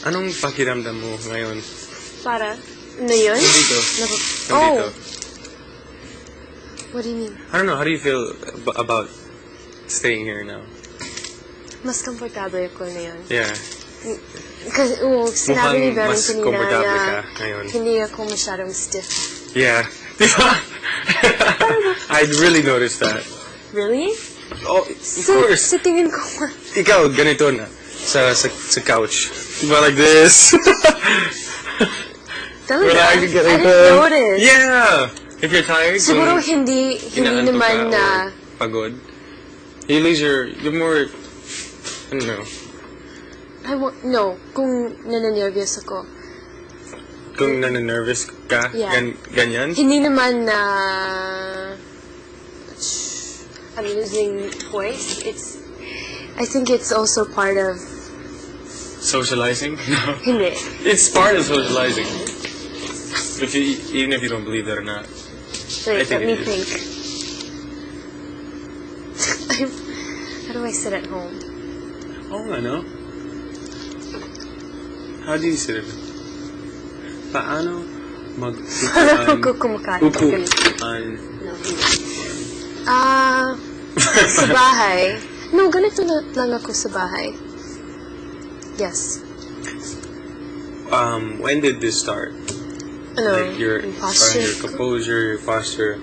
Anong pakiramdam mo ngayon? Para? Ano yun? Nandito. Oh! What do you mean? I don't know, how do you feel about staying here now? Mas komportable ko na yun. Yeah. Kasi, sinabi ni Baron mas kanina komportable na ka ngayon. hindi ako masyadong stiff. Yeah. I really noticed that. Really? Oh, of course. Sa tingin ko. Ikaw, ganito na. Sa couch. Diba like this? Talaga? I didn't notice. Yeah! If you're tired, siguro hindi naman na pagod. You lose you're more, I don't know. No, kung nananervyos ako. Kung nananervous ka? Yeah. Ganyan? Hindi naman na I'm losing voice. I think it's also part of socializing? No. Hindi. It's part of socializing. Even if you don't believe that or not. Wait, let me think. How do I sit at home? Oh, I know. How do you sit at home? Paano Paano ko kumakain? Upuan. No, sa bahay. No, ganito na lang ako sa bahay. Yes. When did this start? Ano? Like your composure, your posture.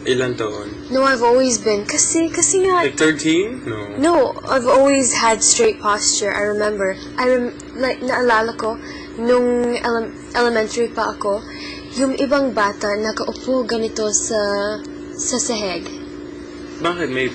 Ilan taon? No, I've always been. Kasi nga. Like 13? No. No, I've always had straight posture. I remember. Like, naalala ko, nung elementary pa ako, yung ibang bata nakaupo ganito sa sahig. Bakit? May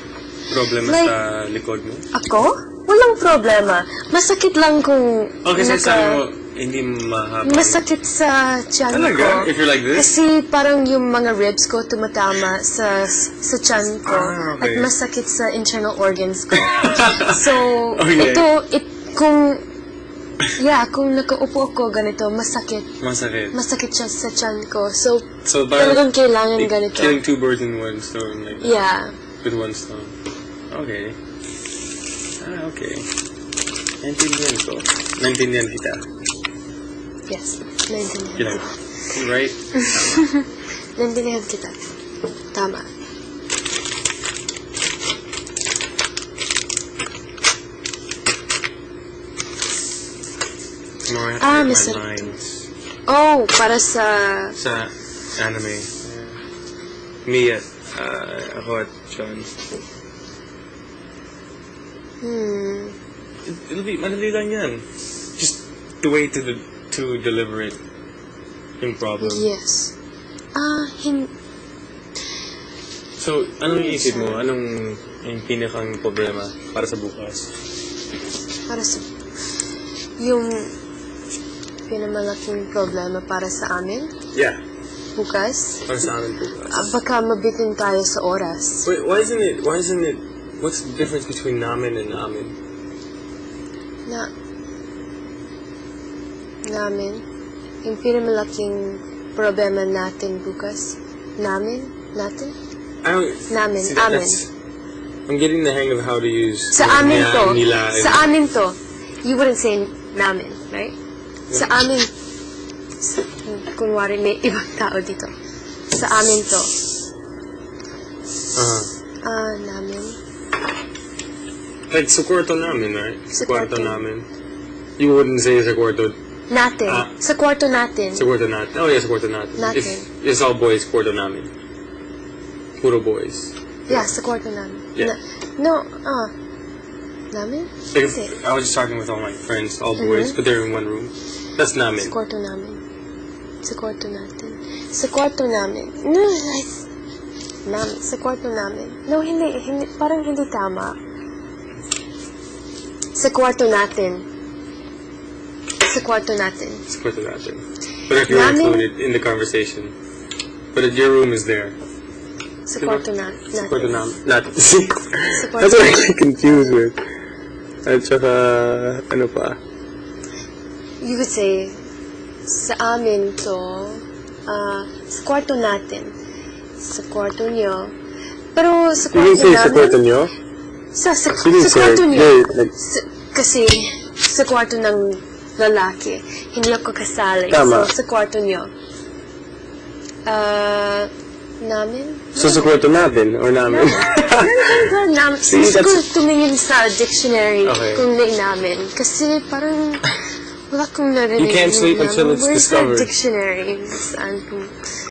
problema like, sa likod mo? Ako? Walang problema. Masakit lang kung okay, sabi mo, hindi mahaba. Masakit sa tiyan ko. Talaga? If you're like this? Kasi parang yung mga ribs ko tumatama sa tiyan ko. Okay. At masakit sa internal organs ko. So, okay. kung nakaupo ako ganito, masakit. Masakit siya sa tiyan ko. So talagang kailangan ganito. Killing two birds in one stone. Like yeah. With one stone. Okay. Okay. Naintindihan kita. Yes, naintindihan. You know, right? Naintindihan kita. Tama. Mr. Lines. Oh, para sa anime. Me at ako at John. It'll be madali lang yan. Just the way to deliver it. Yung problem. Yes. So, anong iisip mo? Anong yung pinakang problema para sa bukas? Yung pinamalaking problema para sa amin? Yeah. Bukas? Para sa amin bukas. Baka mabitin tayo sa oras. Wait, why isn't it, what's the difference between namin and amin? Namin? Yung pinamalaking problema natin bukas? Natin? Namin, see, amin. I'm getting the hang of how to use sa amin to. Nila, sa amin to. You wouldn't say namin, right? Sa amin, kunwari may ibang tao dito. Sa amin to. Namin. Like, sa kwarto namin, right? Sa kwarto namin. You wouldn't say sa kwarto. Natin. Sa kwarto natin. Sa kwarto natin. Oh, yeah, sa kwarto natin. Natin. If it's all boys, kwarto namin. Puro boys. Yeah, sa kwarto namin. Yeah. Namin? Like, I was just talking with all my friends, all boys, but they're in one room. That's namin. Sa kwarto namin. Sa kwarto natin. Sa kwarto namin. No, sa kwarto namin. No, hindi. Parang hindi tama. Sa kwarto natin. Sa kwarto natin. Sa kwarto natin. But if you're included in the conversation. But your room is there. Sa kwarto natin. Sa kwarto natin. That's what I get confused with. At saka, ano pa? You could say, sa amin to, sa kwarto natin. Sa kwarto nyo. Pero sa kwarto namin... You didn't say sa kwarto nyo? Sa kwarto nyo. Yeah, like, kasi, sa kwarto ng lalaki. Hindi ako kasali. Tama. So, sa kwarto niyo. Namin? So, sa kwarto natin or namin? Namin. See, Siguro that's- tumingin sa dictionary Okay. kung namin. Kasi parang wala kong narinig. You can't sleep yung until namin. it's Where's discovered. the dictionary? Saan?